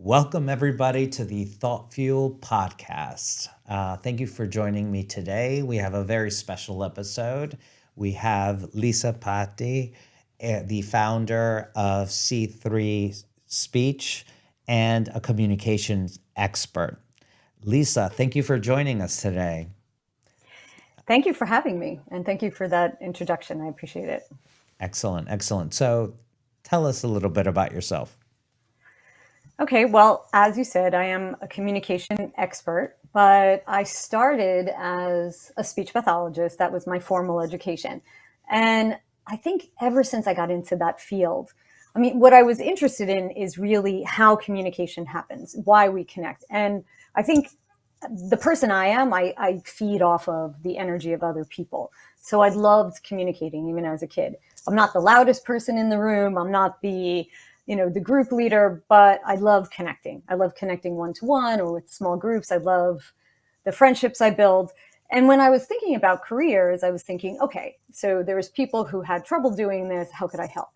Welcome, everybody, to the Thought Fuel podcast. Thank you for joining me today. We have a very special episode. We have Lisa Patti, the founder of C3Speech and a communications expert. Lisa, thank you for joining us today. Thank you for having me, and thank you for that introduction. I appreciate it. Excellent, excellent. So tell us a little bit about yourself. Okay, well, as you said, I am a communication expert, but I started as a speech pathologist. That was my formal education. And I think ever since I got into that field, what I was interested in is really how communication happens, why we connect. And I think the person I am, I feed off of the energy of other people. So I loved communicating even as a kid. I'm not the loudest person in the room. I'm not the group leader, but I love connecting. I love connecting one-to-one or with small groups. I love the friendships I build. And when I was thinking about careers, I was thinking, okay, so there was people who had trouble doing this. How could I help?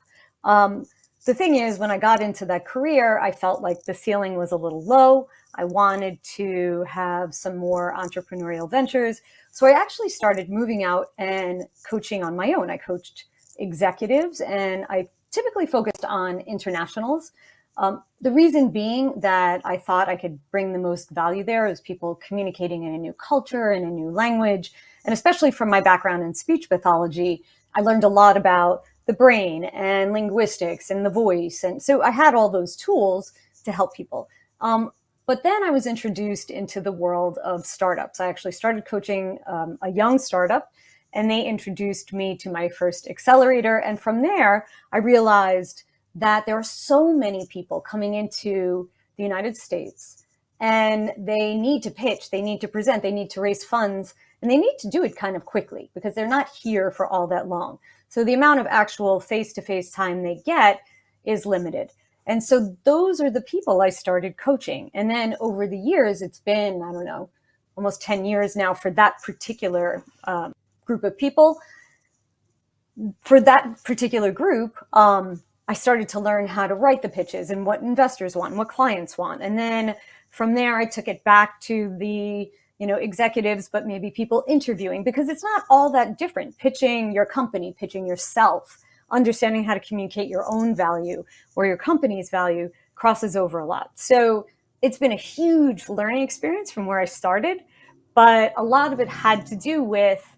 The thing is, when I got into that career, I felt like the ceiling was a little low. I wanted to have some more entrepreneurial ventures. So I actually started moving out and coaching on my own. I coached executives, and I typically focused on internationals. The reason being that I thought I could bring the most value there is people communicating in a new culture, in a new language. And especially from my background in speech pathology, I learned a lot about the brain and linguistics and the voice. And so I had all those tools to help people. But then I was introduced into the world of startups. I actually started coaching a young startup, and they introduced me to my first accelerator. And from there, I realized that there are so many people coming into the United States, and they need to pitch, they need to present, they need to raise funds, and they need to do it kind of quickly because they're not here for all that long. So the amount of actual face-to-face time they get is limited. And so those are the people I started coaching. And then over the years, it's been, I don't know, almost 10 years now for that particular group of people. For that particular group, I started to learn how to write the pitches and what investors want and what clients want. And then from there, I took it back to the executives, but maybe people interviewing, because it's not all that different. Pitching your company, pitching yourself, understanding how to communicate your own value or your company's value crosses over a lot. So it's been a huge learning experience from where I started, but a lot of it had to do with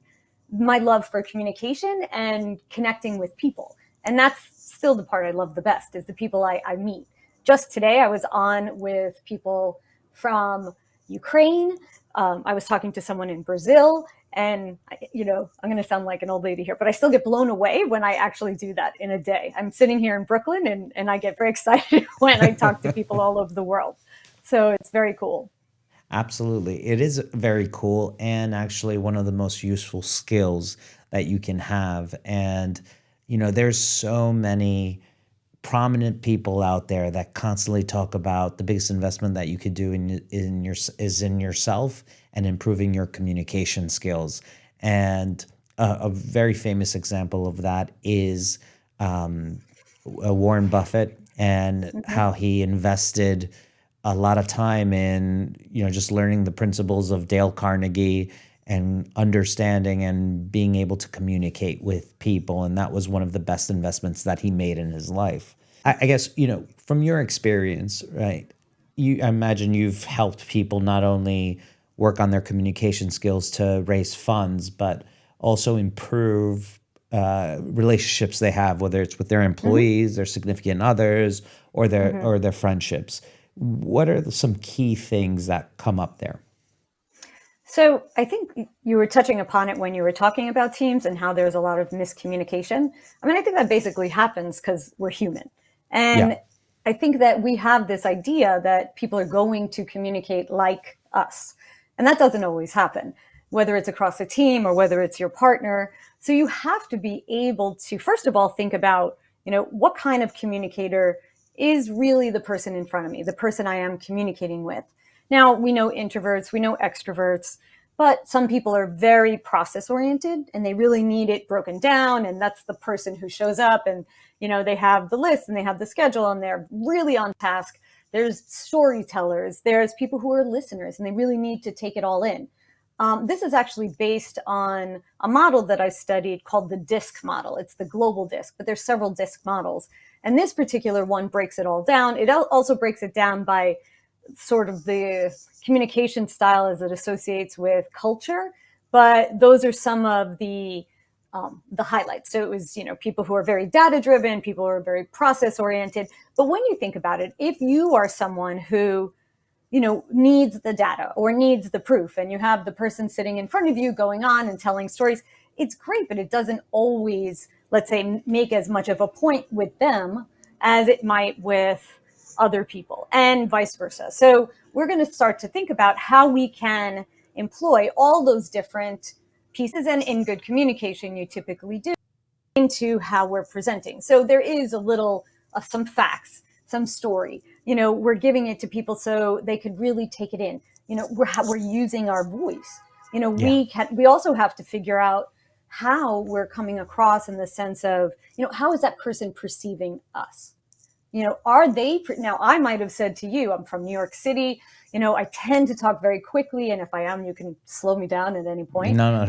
my love for communication and connecting with people. And that's still the part I love the best, is the people I meet. Just today, I was on with people from Ukraine. I was talking to someone in Brazil, and I'm going to sound like an old lady here, but I still get blown away when I actually do that in a day. I'm sitting here in Brooklyn, and I get very excited when I talk to people all over the world. So it's very cool. Absolutely. It is very cool and actually one of the most useful skills that you can have. And, there's so many prominent people out there that constantly talk about the biggest investment that you could do is in yourself and improving your communication skills. And a very famous example of that is Warren Buffett and how he invested a lot of time in, just learning the principles of Dale Carnegie and understanding and being able to communicate with people. And that was one of the best investments that he made in his life. I guess, from your experience, right, I imagine you've helped people not only work on their communication skills to raise funds, but also improve relationships they have, whether it's with their employees, their significant others, or their friendships. What are some key things that come up there? So I think you were touching upon it when you were talking about teams and how there's a lot of miscommunication. I think that basically happens because we're human. And Yeah. I think that we have this idea that people are going to communicate like us. And that doesn't always happen, whether it's across a team or whether it's your partner. So you have to be able to, first of all, think about, what kind of communicator is really the person in front of me, the person I am communicating with. Now, we know introverts, we know extroverts, but some people are very process oriented and they really need it broken down. And that's the person who shows up and, they have the list and they have the schedule and they're really on task. there's storytellers, there's people who are listeners, and they really need to take it all in. This is actually based on a model that I studied called the DISC model. It's the global DISC, but there's several DISC models. And this particular one breaks it all down. It also breaks it down by sort of the communication style as it associates with culture. But those are some of the highlights. So it was, people who are very data driven, people who are very process oriented. But when you think about it, if you are someone who needs the data or needs the proof, and you have the person sitting in front of you going on and telling stories, it's great, but it doesn't always, let's say, make as much of a point with them as it might with other people, and vice versa. So we're going to start to think about how we can employ all those different pieces, and in good communication, you typically do, into how we're presenting. So there is a little some facts, some story. We're giving it to people so they could really take it in. We're using our voice. We also have to figure out how we're coming across, in the sense of, how is that person perceiving us? Are they, now I might have said to you, I'm from New York City, I tend to talk very quickly, and if I am, you can slow me down at any point. No.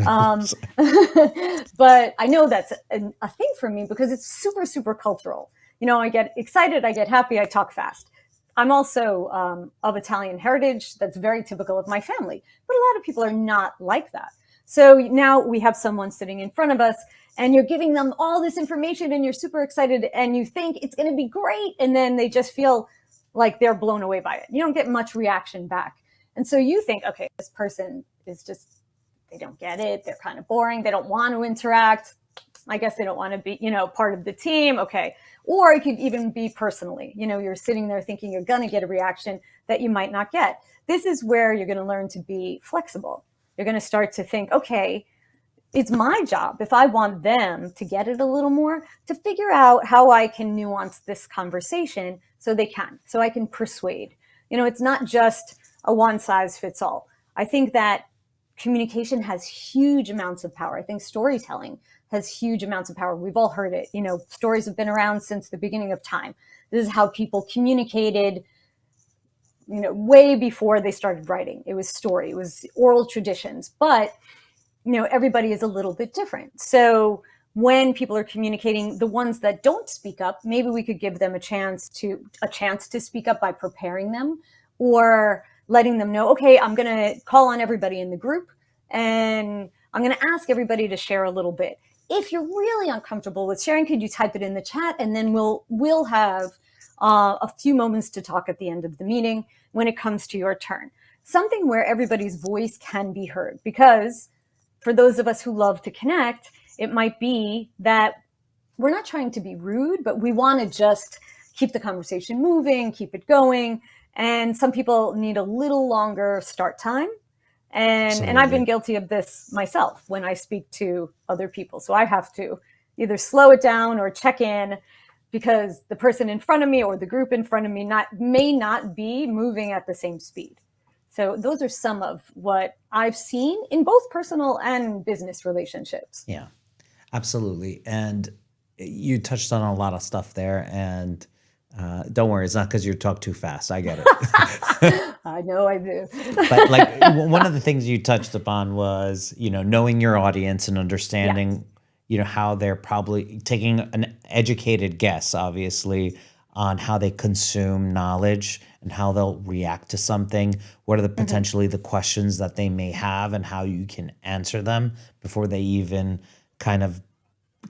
But I know that's a thing for me, because it's super, super cultural. I get excited, I get happy, I talk fast. I'm also of Italian heritage. That's very typical of my family, but a lot of people are not like that. So now we have someone sitting in front of us, and you're giving them all this information, and you're super excited, and you think it's going to be great. And then they just feel like they're blown away by it. You don't get much reaction back. And so you think, okay, this person is just, they don't get it. They're kind of boring. They don't want to interact. I guess they don't want to be, part of the team. Okay. Or it could even be personally, you're sitting there thinking you're going to get a reaction that you might not get. This is where you're going to learn to be flexible. You're going to start to think, okay, it's my job, if I want them to get it a little more, to figure out how I can nuance this conversation so I can persuade. It's not just a one size fits all. I think that communication has huge amounts of power. I think storytelling has huge amounts of power. We've all heard it. Stories have been around since the beginning of time. This is how people communicated, way before they started writing. It was story, it was oral traditions, but everybody is a little bit different. So when people are communicating, the ones that don't speak up, maybe we could give them a chance to speak up by preparing them, or letting them know, okay, I'm going to call on everybody in the group, and I'm going to ask everybody to share a little bit. If you're really uncomfortable with sharing, could you type it in the chat, and then we'll have a few moments to talk at the end of the meeting when it comes to your turn. Something where everybody's voice can be heard, because for those of us who love to connect, it might be that we're not trying to be rude, but we want to just keep the conversation moving, keep it going. And some people need a little longer start time. And I've been guilty of this myself when I speak to other people. So I have to either slow it down or check in, because the person in front of me or the group in front of me may not be moving at the same speed. So those are some of what I've seen in both personal and business relationships. Yeah, absolutely. And you touched on a lot of stuff there. And don't worry, it's not because you talk too fast. I get it. I know I do. But like one of the things you touched upon was, knowing your audience and understanding, how they're probably taking an educated guess, obviously, on how they consume knowledge and how they'll react to something. What are the potentially the questions that they may have, and how you can answer them before they even kind of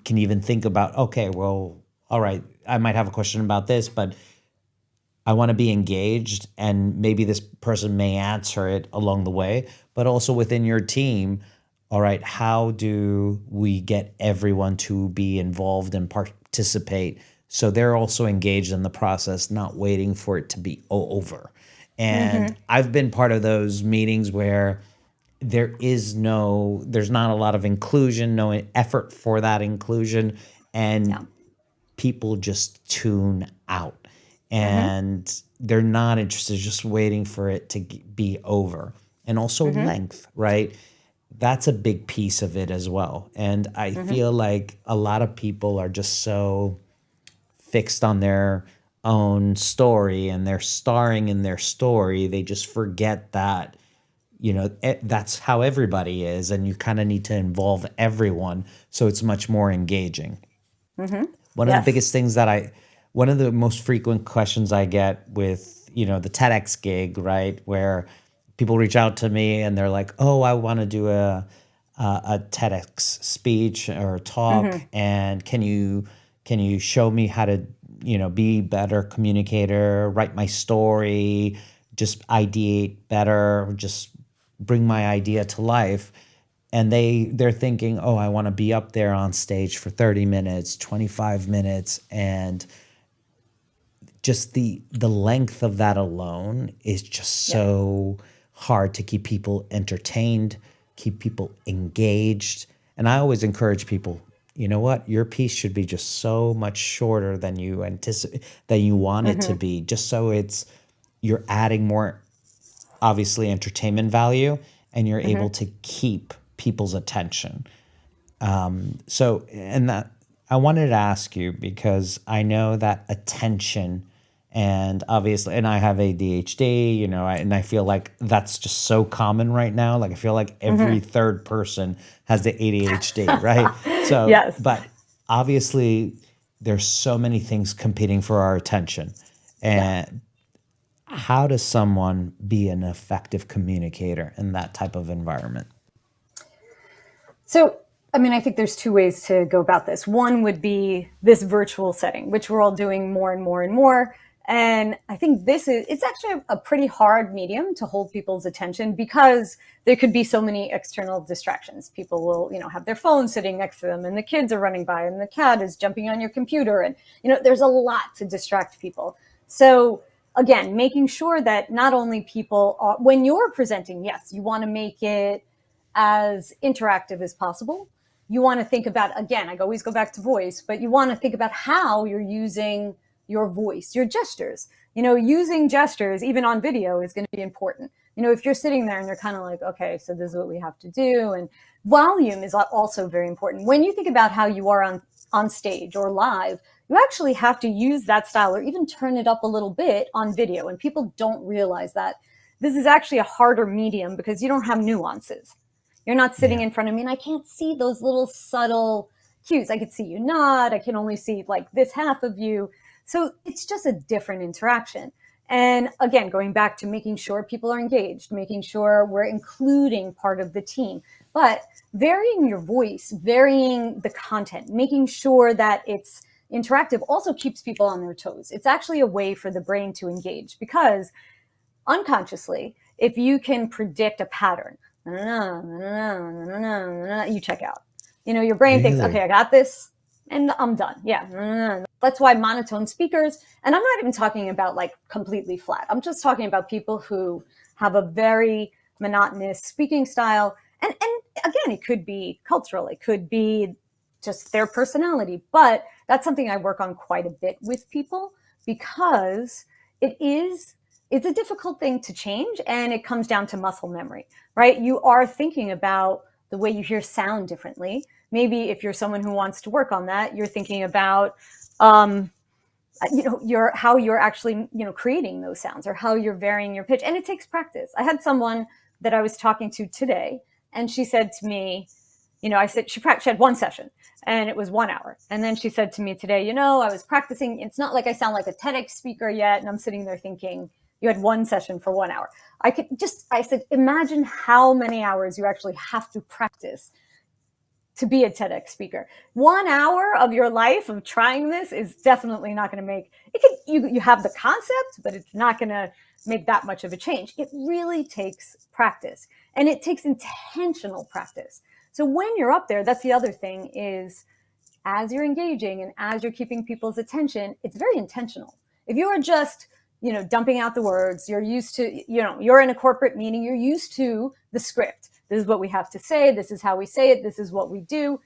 can even think about, okay, well, all right, I might have a question about this, but I want to be engaged, and maybe this person may answer it along the way. But also within your team, all right, how do we get everyone to be involved and participate so they're also engaged in the process, not waiting for it to be over? And I've been part of those meetings where there's not a lot of inclusion, no effort for that inclusion, and people just tune out. And they're not interested, just waiting for it to be over. And also length, right? That's a big piece of it as well. And I feel like a lot of people are just so fixed on their own story and they're starring in their story, they just forget that, that's how everybody is. And you kind of need to involve everyone so it's much more engaging. One of the Yes. biggest things one of the most frequent questions I get with, the TEDx gig, right, where people reach out to me and they're like, "Oh, I want to do a TEDx speech or talk, and can you show me how to, be better communicator, write my story, just ideate better, just bring my idea to life." And they're thinking, "Oh, I want to be up there on stage for 30 minutes, 25 minutes." And just the length of that alone is just Yeah. so hard to keep people entertained, keep people engaged. And I always encourage people, you know what? Your piece should be just so much shorter than you anticipate, than you want it to be, just so you're adding more, obviously, entertainment value, and you're able to keep people's attention. So, and that I wanted to ask you because I know that attention, and obviously, and I have ADHD, and I feel like that's just so common right now. Like, I feel like every third person has the ADHD, right? So, Yes. but obviously, there's so many things competing for our attention. Yeah. And how does someone be an effective communicator in that type of environment? So, I mean, I think there's two ways to go about this. One would be this virtual setting, which we're all doing more and more and more. And I think it's actually a pretty hard medium to hold people's attention because there could be so many external distractions. People will, have their phone sitting next to them and the kids are running by and the cat is jumping on your computer. And, there's a lot to distract people. So again, making sure that not only people are, when you're presenting, yes, you want to make it as interactive as possible. You want to think about, again, I always go back to voice, but you want to think about how you're using your voice, your gestures. Using gestures, even on video, is going to be important. If you're sitting there and you're kind of like, okay, so this is what we have to do. And volume is also very important. When you think about how you are on stage or live, you actually have to use that style or even turn it up a little bit on video. And people don't realize that this is actually a harder medium because you don't have nuances. You're not sitting Yeah. in front of me and I can't see those little subtle cues. I could see you nod. I can only see like this half of you. So it's just a different interaction. And again, going back to making sure people are engaged, making sure we're including part of the team, but varying your voice, varying the content, making sure that it's interactive also keeps people on their toes. It's actually a way for the brain to engage because unconsciously, if you can predict a pattern, you check out. Your brain thinks, okay, Really? I got this and I'm done. Yeah. That's why monotone speakers, and I'm not even talking about like completely flat. I'm just talking about people who have a very monotonous speaking style. And again, it could be cultural. It could be just their personality. But that's something I work on quite a bit with people because it's a difficult thing to change, and it comes down to muscle memory, right? You are thinking about the way you hear sound differently. Maybe if you're someone who wants to work on that, you're thinking about how you're actually creating those sounds or how you're varying your pitch, and it takes practice. I had someone that I was talking to today, and she said to me, I said she had one session and it was 1 hour. And then she said to me today, I was practicing. It's not like I sound like a TEDx speaker yet. And I'm sitting there thinking, you had one session for 1 hour. I said, imagine how many hours you actually have to practice to be a TEDx speaker. 1 hour of your life of trying this is definitely not going to make it. You have the concept, but it's not going to make that much of a change. It really takes practice, and it takes intentional practice. So when you're up there, that's the other thing is as you're engaging and as you're keeping people's attention, it's very intentional. If you are just, dumping out the words, you're used to, you're in a corporate meeting, you're used to the script. This is what we have to say. This is how we say it. This is what we do.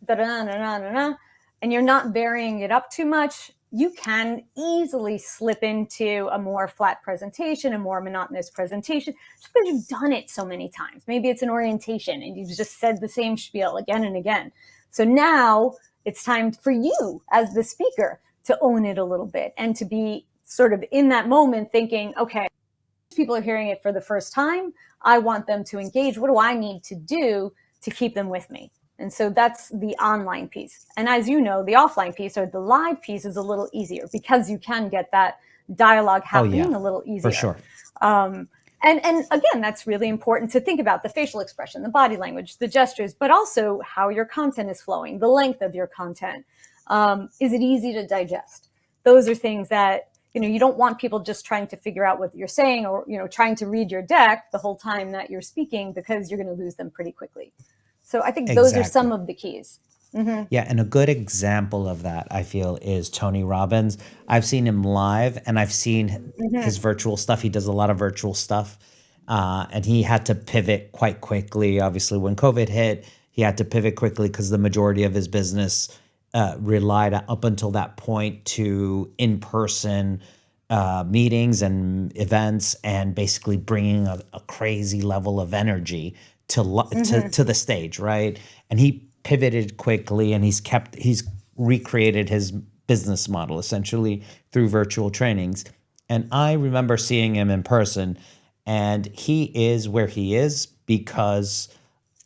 And you're not varying it up too much. You can easily slip into a more flat presentation, a more monotonous presentation, just because you've done it so many times. Maybe it's an orientation and you've just said the same spiel again and again. So now it's time for you as the speaker to own it a little bit and to be sort of in that moment thinking, okay, people are hearing it for the first time. I want them to engage. What do I need to do to keep them with me? And so that's the online piece. And as you know, the offline piece or the live piece is a little easier because you can get that dialogue happening a little easier. For sure. And again, that's really important to think about: the facial expression, the body language, the gestures, but also how your content is flowing, the length of your content. Is it easy to digest? Those are things that, you don't want people just trying to figure out what you're saying or, trying to read your deck the whole time that you're speaking, because you're going to lose them pretty quickly. So I think those are some of the keys. Mm-hmm. Yeah, and a good example of that, I feel, is Tony Robbins. I've seen him live, and I've seen his virtual stuff. He does a lot of virtual stuff, and he had to pivot quite quickly. Obviously, when COVID hit, he had to pivot quickly because the majority of his business relied up until that point to in-person meetings and events, and basically bringing a crazy level of energy to the stage, right? And he pivoted quickly, and he's recreated his business model essentially through virtual trainings. And I remember seeing him in person, and he is where he is because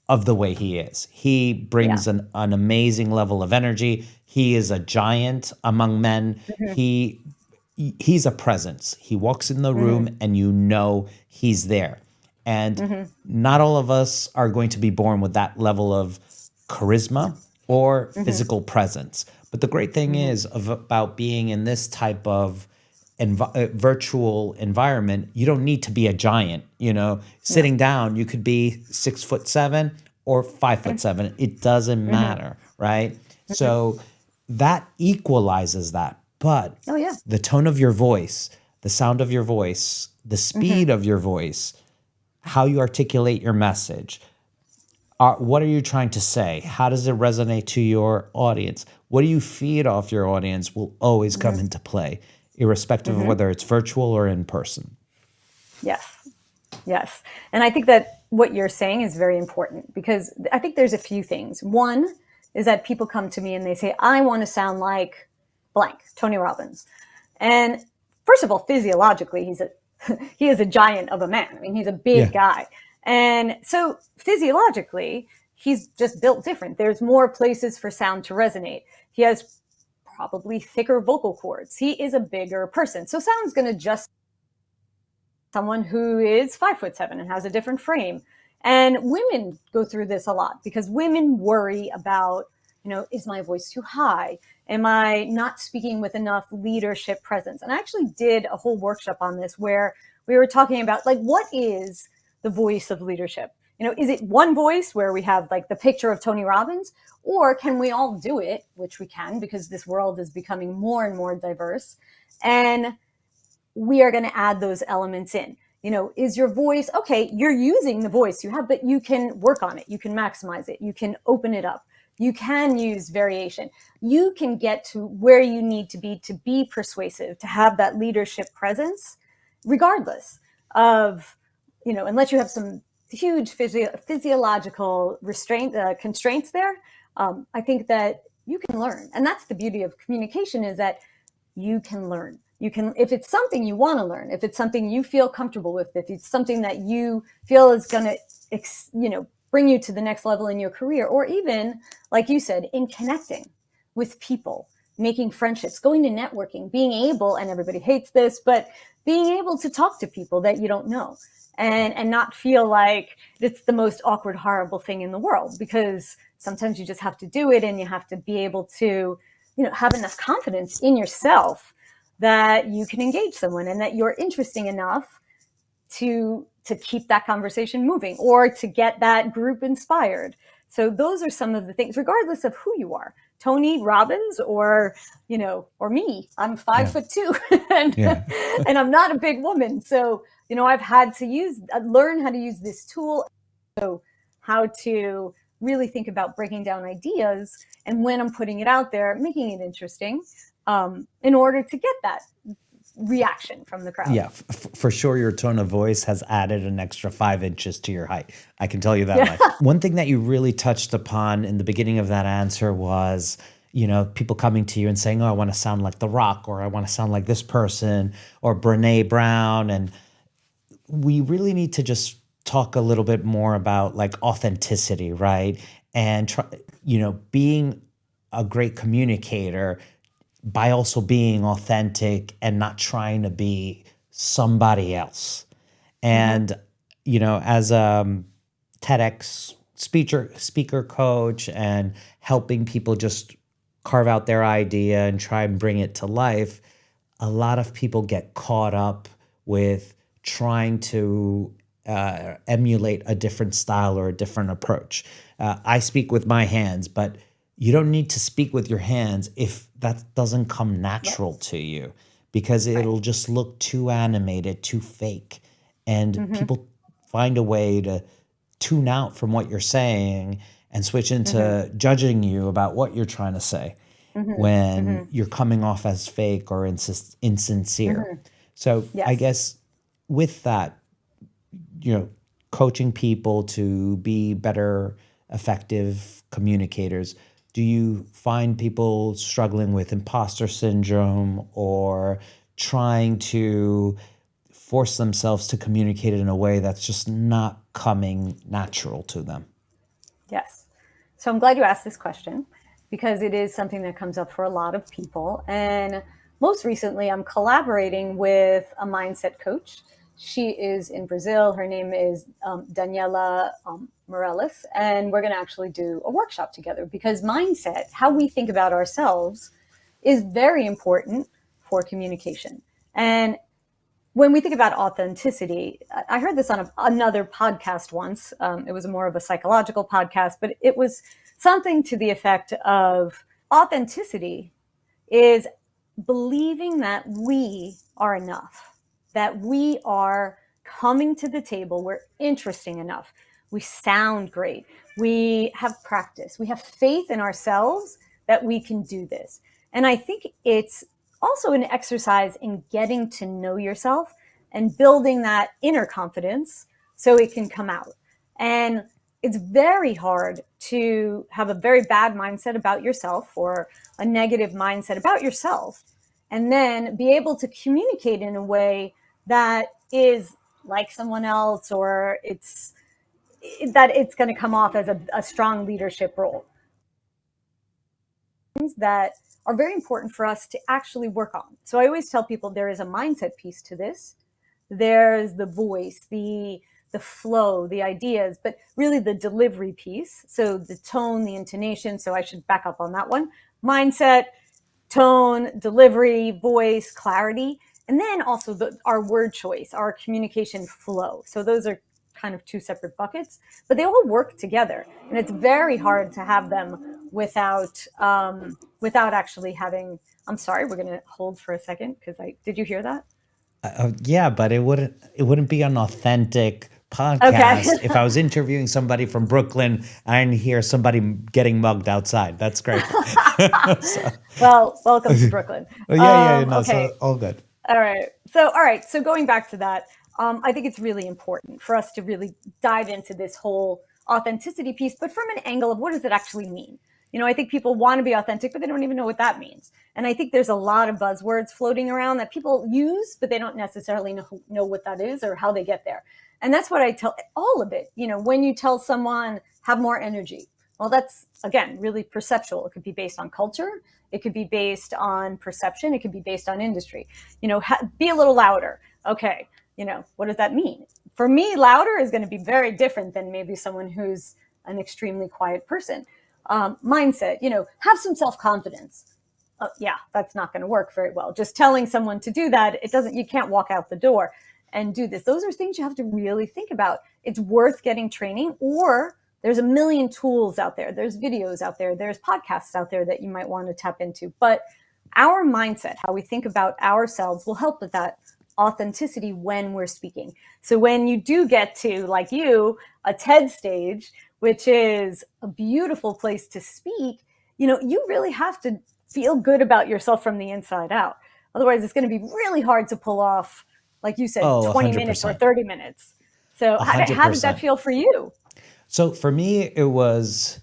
of the way he is. He brings an amazing level of energy. He is a giant among men. He's a presence. He walks in the room and he's there. And not all of us are going to be born with that level of charisma or physical presence. But the great thing is about being in this type of virtual environment, you don't need to be a giant. Sitting down, you could be 6'7" or 5'7". It doesn't matter, right? So that equalizes that. But the tone of your voice, the sound of your voice, the speed of your voice, how you articulate your message, what are you trying to say? How does it resonate to your audience? What do you feed off your audience will always come into play, irrespective of whether it's virtual or in person. Yes. And I think that what you're saying is very important, because I think there's a few things. One is that people come to me and they say, I want to sound like blank, Tony Robbins. And first of all, physiologically, he is a giant of a man. I mean, he's a big guy. And so physiologically, he's just built different. There's more places for sound to resonate. He has probably thicker vocal cords. He is a bigger person. So sound's going to just someone who is 5'7" and has a different frame. And women go through this a lot because women worry about, is my voice too high? Am I not speaking with enough leadership presence? And I actually did a whole workshop on this where we were talking about, what is the voice of leadership? Is it one voice where we have the picture of Tony Robbins, or can we all do it, which we can, because this world is becoming more and more diverse, and we are going to add those elements in. Is your voice, okay, you're using the voice you have, but you can work on it. You can maximize it. You can open it up. You can use variation. You can get to where you need to be persuasive, to have that leadership presence, regardless of, unless you have some huge physiological constraints there. I think that you can learn. And that's the beauty of communication, is that you can learn. You can, if it's something you want to learn, if it's something you feel comfortable with, if it's something that you feel is going to, bring you to the next level in your career, or even, like you said, in connecting with people, making friendships, going to networking, being able, and everybody hates this, but being able to talk to people that you don't know and not feel like it's the most awkward, horrible thing in the world, because sometimes you just have to do it, and you have to be able to, have enough confidence in yourself that you can engage someone and that you're interesting enough to keep that conversation moving or to get that group inspired. So those are some of the things, regardless of who you are, Tony Robbins or me. I'm 5'2" and I'm not a big woman. So, I've had to learn how to use this tool. So how to really think about breaking down ideas, and when I'm putting it out there, making it interesting, in order to get that reaction from the crowd. Yeah, for sure. Your tone of voice has added an extra 5 inches to your height. I can tell you that much. One thing that you really touched upon in the beginning of that answer was, people coming to you and saying, oh, I want to sound like The Rock, or I want to sound like this person, or Brene Brown. And we really need to just talk a little bit more about like authenticity, right? And being a great communicator by also being authentic and not trying to be somebody else. And as a TEDx speaker coach, and helping people just carve out their idea and try and bring it to life, a lot of people get caught up with trying to emulate a different style or a different approach. I speak with my hands, but you don't need to speak with your hands if that doesn't come natural to you, because it'll just look too animated, too fake. And people find a way to tune out from what you're saying and switch into judging you about what you're trying to say when you're coming off as fake or insincere. So I guess with that, coaching people to be better, effective communicators, do you find people struggling with imposter syndrome or trying to force themselves to communicate in a way that's just not coming natural to them? Yes. So I'm glad you asked this question, because it is something that comes up for a lot of people. And most recently, I'm collaborating with a mindset coach. She is in Brazil. Her name is Daniela Morales. And we're going to actually do a workshop together, because mindset, how we think about ourselves, is very important for communication. And when we think about authenticity, I heard this on another podcast once. It was more of a psychological podcast, but it was something to the effect of authenticity is believing that we are enough, that we are coming to the table, we're interesting enough, we sound great, we have practice, we have faith in ourselves that we can do this. And I think it's also an exercise in getting to know yourself and building that inner confidence so it can come out. And it's very hard to have a very bad mindset about yourself or a negative mindset about yourself, and then be able to communicate in a way that is like someone else, or it's going to come off as a strong leadership role. That are very important for us to actually work on. So I always tell people there is a mindset piece to this. There's the voice, the flow, the ideas, but really the delivery piece. So the tone, the intonation. So I should back up on that one. Mindset, tone, delivery, voice, clarity, and then also our word choice, our communication flow. So those are kind of two separate buckets, but they all work together. And it's very hard to have them without actually having. I'm sorry, we're going to hold for a second, because did you hear that? Yeah, but it wouldn't be an authentic podcast Okay. if I was interviewing somebody from Brooklyn and I didn't hear somebody getting mugged outside. That's great. So, Well, welcome to Brooklyn. no, Okay. so all good. All right. So going back to that, I think it's really important for us to really dive into this whole authenticity piece, but from an angle of what does it actually mean? I think people want to be authentic, but they don't even know what that means. And I think there's a lot of buzzwords floating around that people use, but they don't necessarily know what that is or how they get there. And that's what I tell all of it. When you tell someone have more energy, well, that's, again, really perceptual. It could be based on culture. It could be based on perception. It could be based on industry. Be a little louder. Okay. What does that mean? For me, louder is going to be very different than maybe someone who's an extremely quiet person. Mindset, have some self-confidence. Yeah, that's not going to work very well. Just telling someone to do that, you can't walk out the door and do this. Those are things you have to really think about. It's worth getting training, or there's a million tools out there. There's videos out there. There's podcasts out there that you might want to tap into. But our mindset, how we think about ourselves, will help with that authenticity when we're speaking. So when you do get to, like you, a TED stage, which is a beautiful place to speak, you really have to feel good about yourself from the inside out. Otherwise, it's going to be really hard to pull off, like you said, 20 minutes or 30 minutes. So how did that feel for you? So for me, it was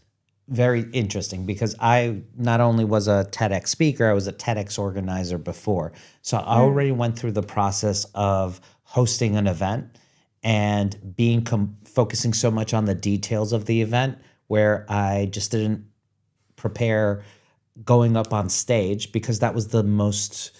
very interesting because I not only was a TEDx speaker, I was a TEDx organizer before. So I already went through the process of hosting an event and being focusing so much on the details of the event where I just didn't prepare going up on stage because that was the most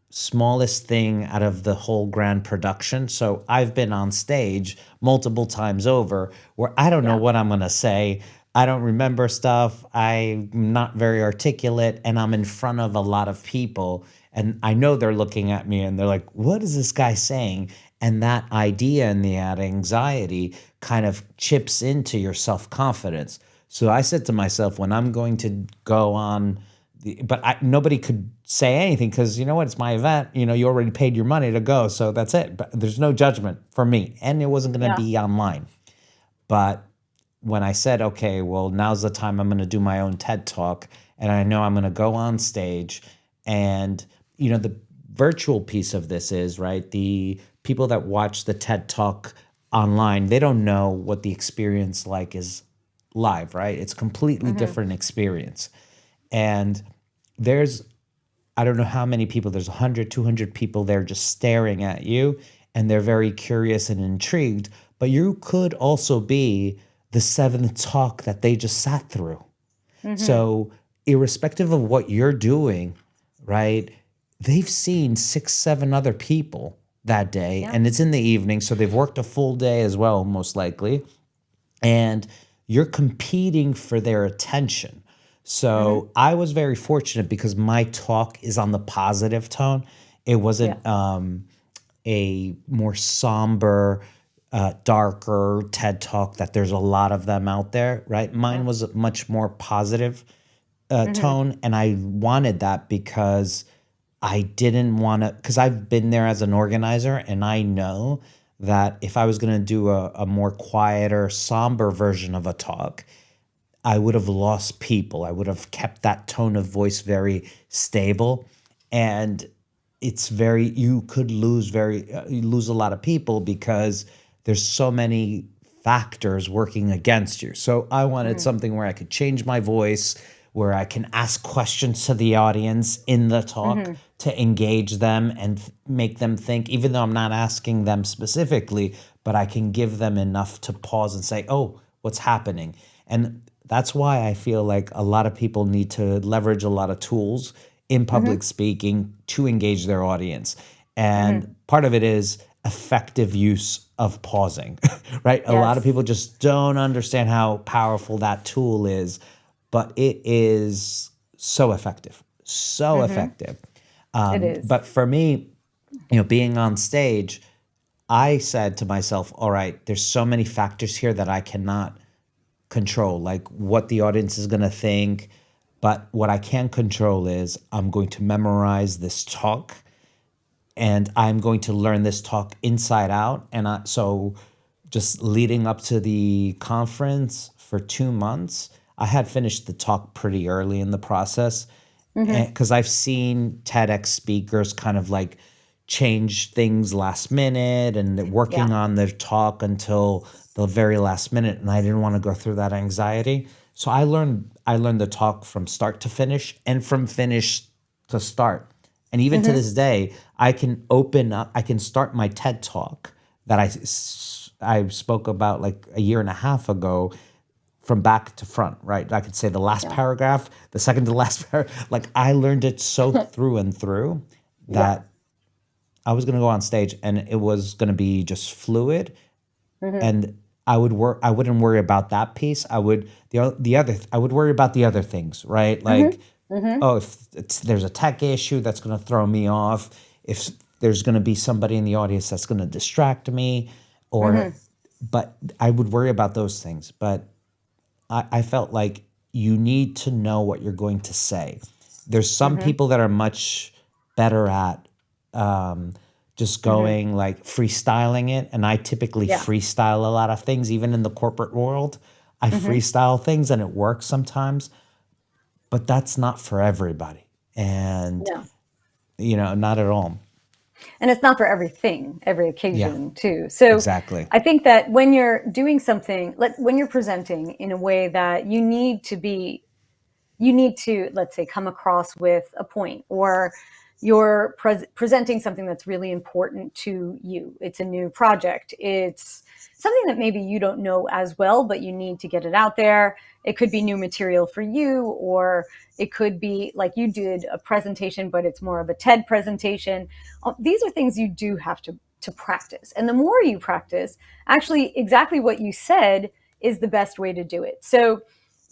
smallest thing out of the whole grand production. So I've been on stage multiple times over where I don't know Yeah. what I'm going to say. I don't remember stuff. I'm not very articulate and I'm in front of a lot of people. And I know they're looking at me and they're like, what is this guy saying? And that idea and that anxiety kind of chips into your self confidence. So I said to myself, when I'm going to go on, nobody could say anything because you know what? It's my event. You know, you already paid your money to go. So that's it. But there's no judgment for me. And it wasn't going to Yeah. be online. But when I said, okay, well, now's the time I'm going to do my own TED Talk, and I know I'm going to go on stage, and the virtual piece of this is right. The people that watch the TED Talk online, they don't know what the experience like is live, right? It's a completely different experience, and there's I don't know how many people, there's 100, 200 people there just staring at you and they're very curious and intrigued. But you could also be the seventh talk that they just sat through. So, irrespective of what you're doing, right, they've seen 6, 7 other people that day Yeah. and it's in the evening. So, they've worked a full day as well, most likely. And you're competing for their attention. So I was very fortunate because my talk is on the positive tone. It Yeah. wasn't a more somber, darker TED talk that there's a lot of them out there, right? Yeah. Mine was a much more positive tone. And I wanted that because I didn't want to, because I've been there as an organizer and I know that if I was going to do a more quieter, somber version of a talk, I would have lost people. I would have kept that tone of voice very stable. And you could you lose a lot of people because there's so many factors working against you. So I wanted something where I could change my voice, where I can ask questions to the audience in the talk to engage them and make them think, even though I'm not asking them specifically, but I can give them enough to pause and say, oh, what's happening? And that's why I feel like a lot of people need to leverage a lot of tools in public speaking to engage their audience. And part of it is effective use of pausing, right? A lot of Yes. people just don't understand how powerful that tool is, but it is so effective, so effective. It is. But for me, being on stage, I said to myself, all right, there's so many factors here that I cannot control, like what the audience is going to think. But what I can control is I'm going to memorize this talk and I'm going to learn this talk inside out. So just leading up to the conference for 2 months, I had finished the talk pretty early in the process because I've seen TEDx speakers kind of like change things last minute and they're working Yeah. on their talk until the very last minute, and I didn't want to go through that anxiety. So I learned the talk from start to finish and from finish to start. And even to this day, I can start my TED talk that I spoke about like a year and a half ago from back to front, right? I could say the last Yeah. paragraph, the second to last paragraph. Like I learned it so through and through Yeah. that I was going to go on stage and it was going to be just fluid, and I wouldn't worry about that piece. I would worry about the other things, right? Like, oh, if there's a tech issue that's going to throw me off, if there's going to be somebody in the audience that's going to distract me, or but I would worry about those things. But I felt like you need to know what you're going to say. There's some people that are much better at just going like freestyling it. And I typically Yeah. freestyle a lot of things, even in the corporate world. I freestyle things and it works sometimes, but that's not for everybody. And, Yeah. not at all. And it's not for everything, every Yeah, occasion too. So exactly. I think that when you're doing something, when you're presenting in a way that you need to, let's say, come across with a point, or you're presenting something that's really important to you. It's a new project. It's something that maybe you don't know as well, but you need to get it out there. It could be new material for you, or it could be like you did a presentation, but it's more of a TED presentation. These are things you do have to practice. And the more you practice, actually, exactly what you said is the best way to do it. So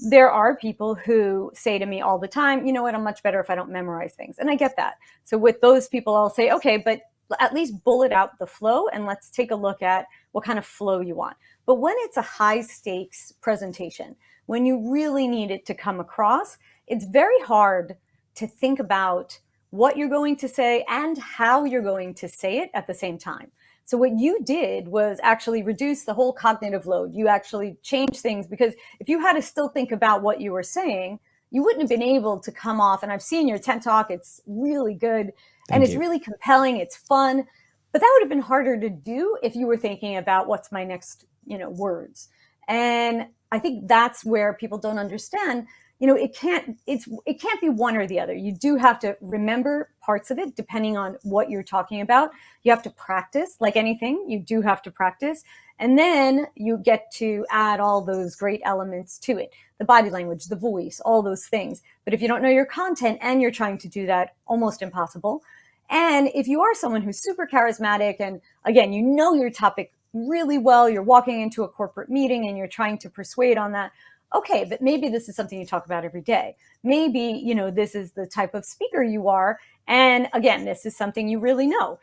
there are people who say to me all the time, you know what, I'm much better if I don't memorize things. And I get that. So with those people, I'll say, okay, but at least bullet out the flow and let's take a look at what kind of flow you want. But when it's a high stakes presentation, when you really need it to come across, it's very hard to think about what you're going to say and how you're going to say it at the same time. So what you did was actually reduce the whole cognitive load. You actually changed things, because if you had to still think about what you were saying, you wouldn't have been able to come off. And I've seen your TED Talk. It's really good. And Thank it's you. really compelling. It's fun. But that would have been harder to do if you were thinking about what's my next, words. And I think that's where people don't understand, it can't be one or the other. You do have to remember parts of it depending on what you're talking about. You have to practice, like anything. You do have to practice. And then you get to add all those great elements to it, the body language, the voice, all those things. But if you don't know your content and you're trying to do that, almost impossible. And if you are someone who's super charismatic and, again, you know your topic really well, you're walking into a corporate meeting and you're trying to persuade on that, okay, but maybe this is something you talk about every day. Maybe, this is the type of speaker you are. And again, this is something you really know.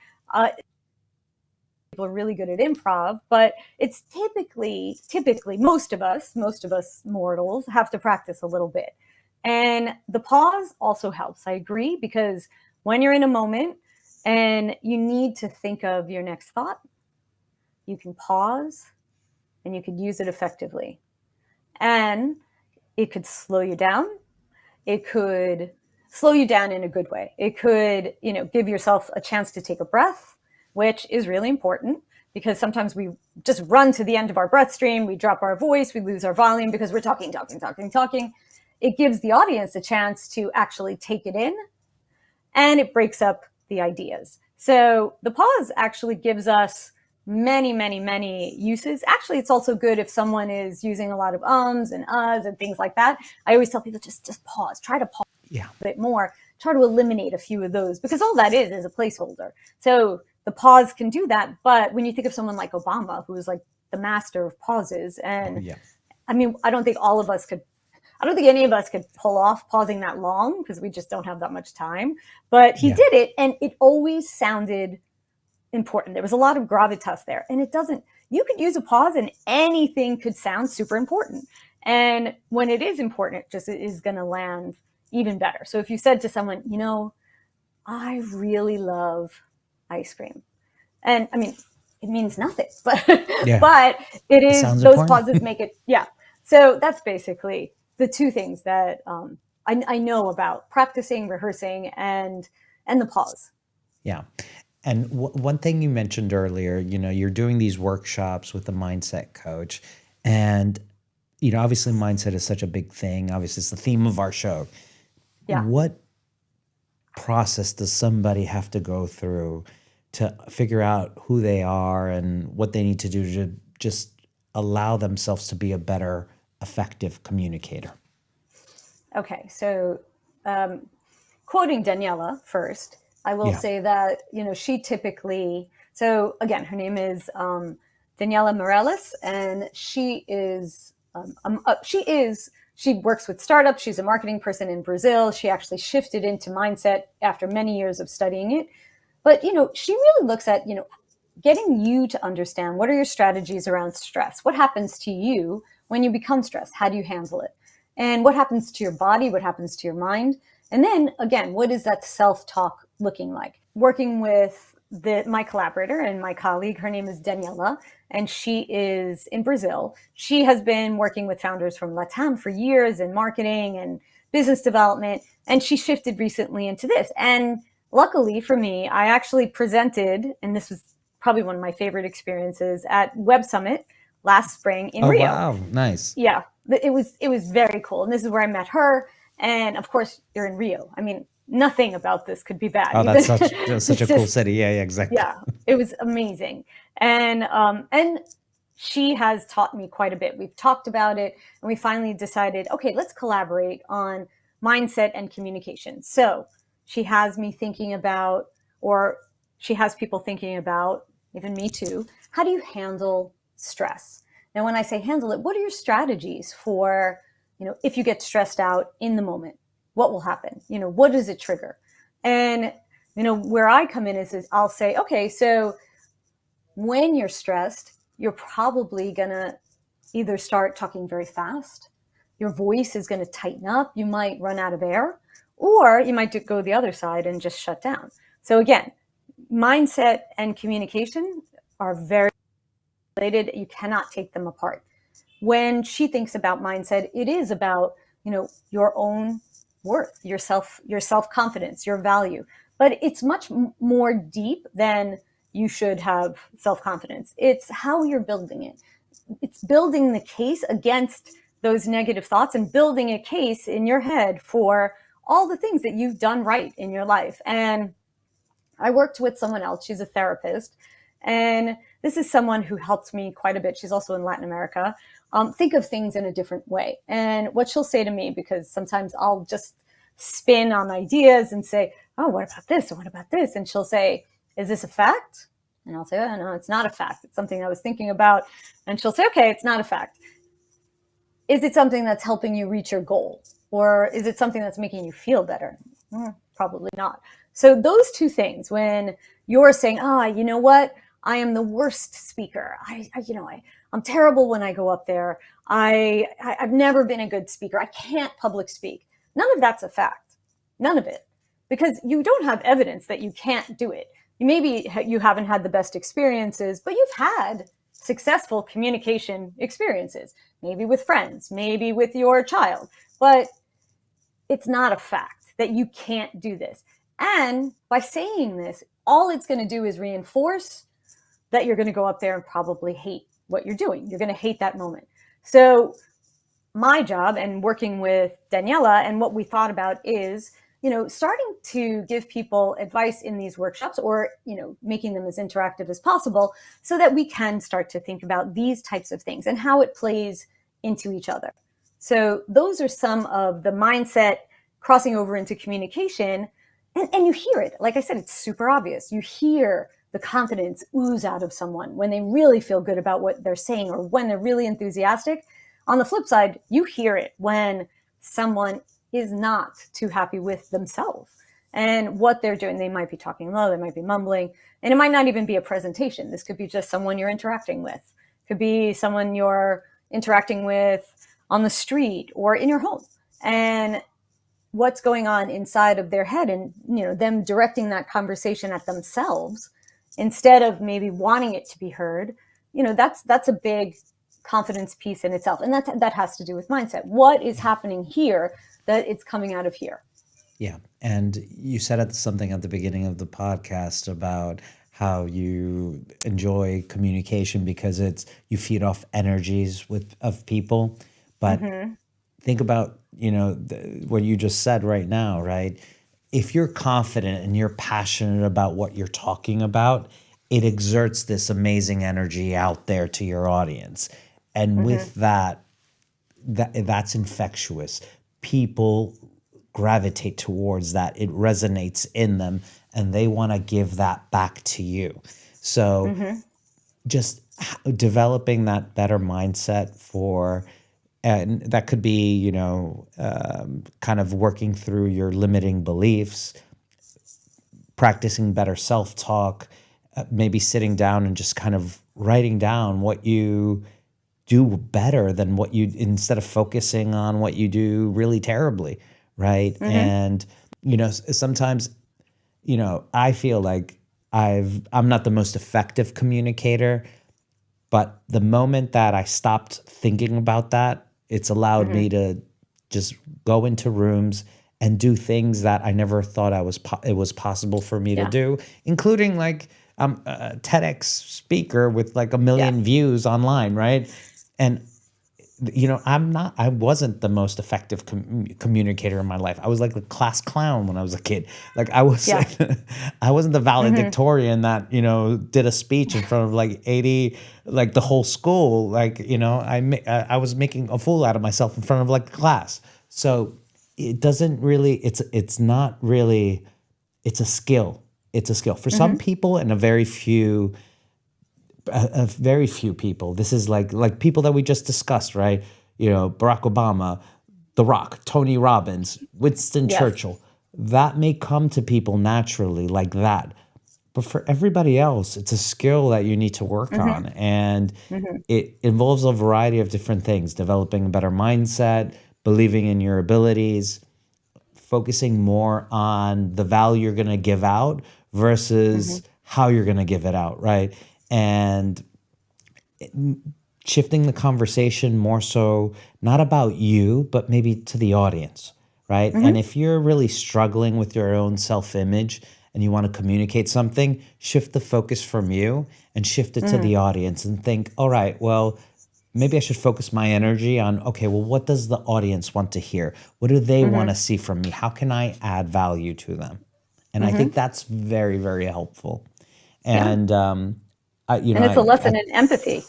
People are really good at improv, but it's typically most of us mortals have to practice a little bit. And the pause also helps. I agree, because when you're in a moment and you need to think of your next thought, you can pause and you could use it effectively. And it could slow you down. It could slow you down in a good way. It could, give yourself a chance to take a breath, which is really important, because sometimes we just run to the end of our breath stream. We drop our voice, we lose our volume because we're talking. It gives the audience a chance to actually take it in, and it breaks up the ideas. So the pause actually gives us many, many, many uses. Actually, it's also good if someone is using a lot of ums and uhs and things like that. I always tell people, just pause, try to pause Yeah. a bit more, try to eliminate a few of those, because all that is a placeholder. So the pause can do that. But when you think of someone like Obama, who is like the master of pauses, Oh, and yeah. I mean, I don't think any of us could pull off pausing that long, because we just don't have that much time. But he Yeah. did it, and it always sounded important. There was a lot of gravitas there. And you could use a pause and anything could sound super important. And when it is important, it just is going to land even better. So if you said to someone, I really love ice cream. And I mean, it means nothing, but Yeah. but It sounds those important. pauses make it, yeah. So that's basically the two things that I know about practicing, rehearsing, and the pause. Yeah. And one thing you mentioned earlier, you're doing these workshops with the mindset coach. And, obviously mindset is such a big thing. Obviously, it's the theme of our show. Yeah. What process does somebody have to go through to figure out who they are and what they need to do to just allow themselves to be a better, effective communicator? Okay. So quoting Daniela first, I will Yeah. say that, she typically, so again, her name is Daniela Morales, and she works with startups. She's a marketing person in Brazil. She actually shifted into mindset after many years of studying it. But, she really looks at, getting you to understand, what are your strategies around stress? What happens to you when you become stressed? How do you handle it? And what happens to your body? What happens to your mind? And then again, what is that self-talk looking like? Working with my collaborator and my colleague, her name is Daniela, and she is in Brazil. She has been working with founders from Latam for years in marketing and business development, and she shifted recently into this. And Luckily for me, I actually presented, and this was probably one of my favorite experiences, at Web Summit last spring in Oh, Rio. wow. Nice. Yeah, it was very cool, and this is where I met her. And of course, you're in Rio. I mean, nothing about this could be bad. Oh, Even that's such it's a cool just, city. Yeah, yeah, exactly. yeah, it was amazing. And she has taught me quite a bit. We've talked about it, and we finally decided, okay, let's collaborate on mindset and communication. So she has me thinking about, or she has people thinking about, even me too, how do you handle stress? Now, when I say handle it, what are your strategies for, if you get stressed out in the moment, what will happen? What does it trigger? And, where I come in is I'll say, okay, so when you're stressed, you're probably going to either start talking very fast, your voice is going to tighten up, you might run out of air, or you might go the other side and just shut down. So again, mindset and communication are very related. You cannot take them apart. When she thinks about mindset, it is about, your own worth, your self-confidence, your value. But it's much more deep than you should have self-confidence. It's how you're building it. It's building the case against those negative thoughts and building a case in your head for all the things that you've done right in your life. And I worked with someone else. She's a therapist. And this is someone who helped me quite a bit. She's also in Latin America. Think of things in a different way. And what she'll say to me, because sometimes I'll just spin on ideas and say, oh, what about this? Or what about this? And she'll say, is this a fact? And I'll say, oh, no, it's not a fact. It's something I was thinking about. And she'll say, okay, it's not a fact. Is it something that's helping you reach your goal? Or is it something that's making you feel better? Probably not. So those two things, when you're saying, you know what? I am the worst speaker. I'm terrible when I go up there. I've never been a good speaker. I can't public speak. None of that's a fact. None of it. Because you don't have evidence that you can't do it. Maybe you haven't had the best experiences, but you've had successful communication experiences, maybe with friends, maybe with your child. But it's not a fact that you can't do this. And by saying this, all it's going to do is reinforce that you're going to go up there and probably hate what you're doing. You're going to hate that moment. So my job, and working with Daniela, and what we thought about is, starting to give people advice in these workshops, or, making them as interactive as possible, so that we can start to think about these types of things and how it plays into each other. So those are some of the mindset crossing over into communication. And you hear it. Like I said, it's super obvious. You hear the confidence ooze out of someone when they really feel good about what they're saying, or when they're really enthusiastic. On the flip side, you hear it when someone is not too happy with themselves and what they're doing. They might be talking low, they might be mumbling, and it might not even be a presentation. This could be just someone you're interacting with. It could be someone you're interacting with on the street or in your home. And what's going on inside of their head, and them directing that conversation at themselves instead of maybe wanting it to be heard, that's a big confidence piece in itself. And that has to do with mindset. What is happening here that it's coming out of here? Yeah. And you said something at the beginning of the podcast about how you enjoy communication because you feed off energies of people. But think about, what you just said right now, right? If you're confident and you're passionate about what you're talking about, it exerts this amazing energy out there to your audience. And with that's infectious. People gravitate towards that. It resonates in them, and they want to give that back to you. So just developing that better mindset and that could be, kind of working through your limiting beliefs, practicing better self-talk, maybe sitting down and just kind of writing down what you do better than instead of focusing on what you do really terribly, right? And, sometimes, I feel like I'm not the most effective communicator, but the moment that I stopped thinking about that, it's allowed me to just go into rooms and do things that I never thought it was possible for me to Yeah. do, including like I'm a TEDx speaker with like a Yeah. million views online, right? And I wasn't the most effective communicator in my life. I was like the class clown when I was a kid. Like I was, Yeah. I wasn't the Hmm. valedictorian that, did a speech in front of like 80, like the whole school. Like, I was making a fool out of myself in front of like the class. So it doesn't really, it's not really, it's a skill. It's a skill for some Hmm. people and a very few people. This is like people that we just discussed, right? Barack Obama, The Rock, Tony Robbins, Winston Yes. Churchill. That may come to people naturally like that. But for everybody else, it's a skill that you need to work Hmm. on. And Hmm. it involves a variety of different things: developing a better mindset, believing in your abilities, focusing more on the value you're going to give out Hmm. versus how you're going to give it out, right? And shifting the conversation more so not about you, but maybe to the audience, right? And Hmm. if you're really struggling with your own self image and you want to communicate something, shift the focus from you and shift it to Hmm. the audience and think, all right, well, maybe I should focus my energy on, okay, well, what does the audience want to hear? What do they want Hmm. to see from me? How can I add value to them? And I Hmm. think that's very, very helpful. Yeah. And, And it's a lesson I in empathy.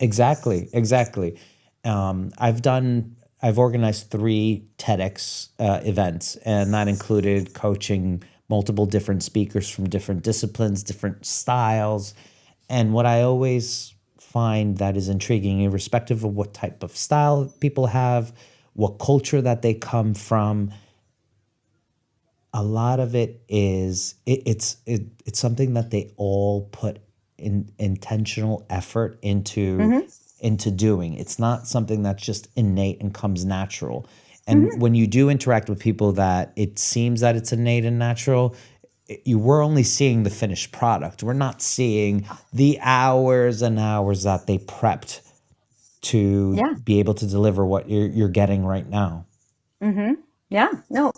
exactly, exactly. I've organized 3 TEDx events, and that included coaching multiple different speakers from different disciplines, different styles. And what I always find that is intriguing, irrespective of what type of style people have, what culture that they come from, a lot of it is it's something that they all put in intentional effort Hmm. into doing. It's not something that's just innate and comes natural. And Hmm. when you do interact with people that it seems that it's innate and natural, we're only seeing the finished product. We're not seeing the hours and hours that they prepped to Yeah. be able to deliver what you're getting right now. Hmm. Yeah. No,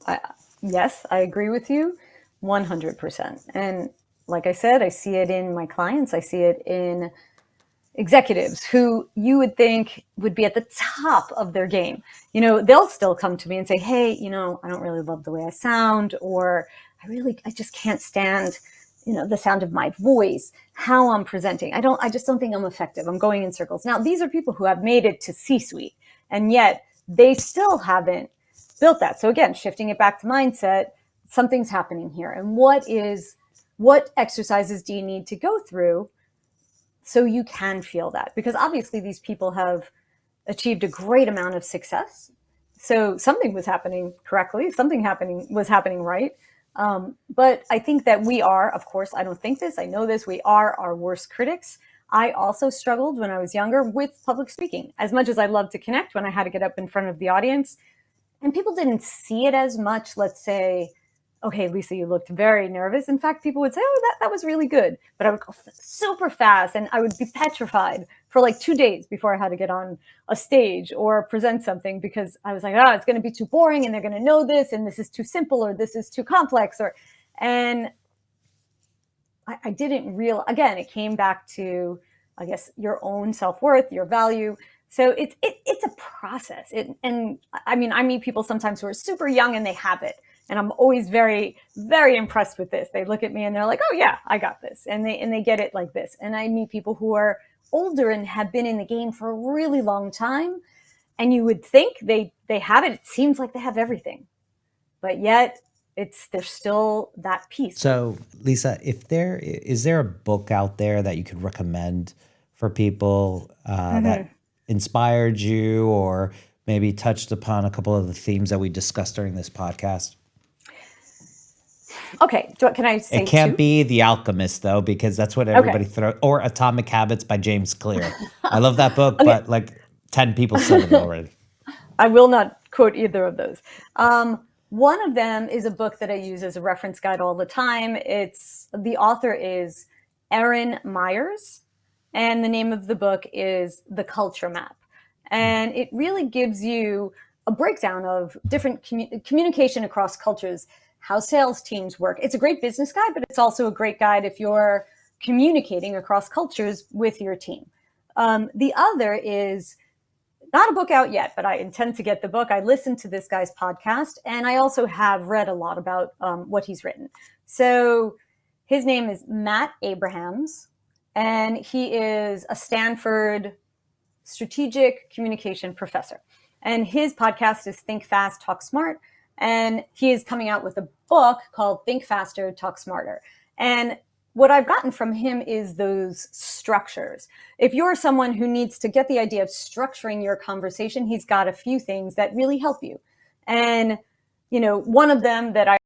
yes, I agree with you 100%. And like I said, I see it in my clients. I see it in executives who you would think would be at the top of their game. They'll still come to me and say, hey, I don't really love the way I sound, or I just can't stand, the sound of my voice, how I'm presenting. I just don't think I'm effective. I'm going in circles. Now, these are people who have made it to C-suite, and yet they still haven't built that. So again, shifting it back to mindset, something's happening here. And what exercises do you need to go through so you can feel that? Because obviously these people have achieved a great amount of success. So something was happening correctly, something happening was happening right. But I think that we are, of course, I don't think this, I know this, we are our worst critics. I also struggled when I was younger with public speaking. As much as I loved to connect when I had to get up in front of the audience, and people didn't see it as much, let's say, okay, Lisa, you looked very nervous. In fact, people would say, oh, that was really good. But I would go super fast and I would be petrified for like 2 days before I had to get on a stage or present something, because I was like, it's going to be too boring and they're going to know this and this is too simple or this is too complex. And I didn't again, it came back to, I guess, your own self-worth, your value. So it's a process. And I mean, I meet people sometimes who are super young and they have it. And I'm always very, very impressed with this. They look at me and they're like, oh yeah, I got this. And they get it like this. And I meet people who are older and have been in the game for a really long time. And you would think they have it. It seems like they have everything. But yet there's still that piece. So, Lisa, if there is there a book out there that you could recommend for people Mm-hmm. that inspired you or maybe touched upon a couple of the themes that we discussed during this podcast? Okay, can I It say can't two? be The Alchemist though, because that's what Okay. everybody throw or Atomic Habits by James Clear. I love that book, Okay. but like 10 people said it already. I will not quote either of those. One of them is a book that I use as a reference guide all the time. The author is Erin Myers, and the name of the book is The Culture Map. And it really gives you a breakdown of different communication across cultures, how sales teams work. It's a great business guide, but it's also a great guide if you're communicating across cultures with your team. The other is not a book out yet, but I intend to get the book. I listened to this guy's podcast, and I also have read a lot about what he's written. So his name is Matt Abrahams, and he is a Stanford strategic communication professor. And his podcast is Think Fast, Talk Smart. And he is coming out with a book called Think Faster, Talk Smarter. And what I've gotten from him is those structures. If you're someone who needs to get the idea of structuring your conversation, he's got a few things that really help you. And, one of them that I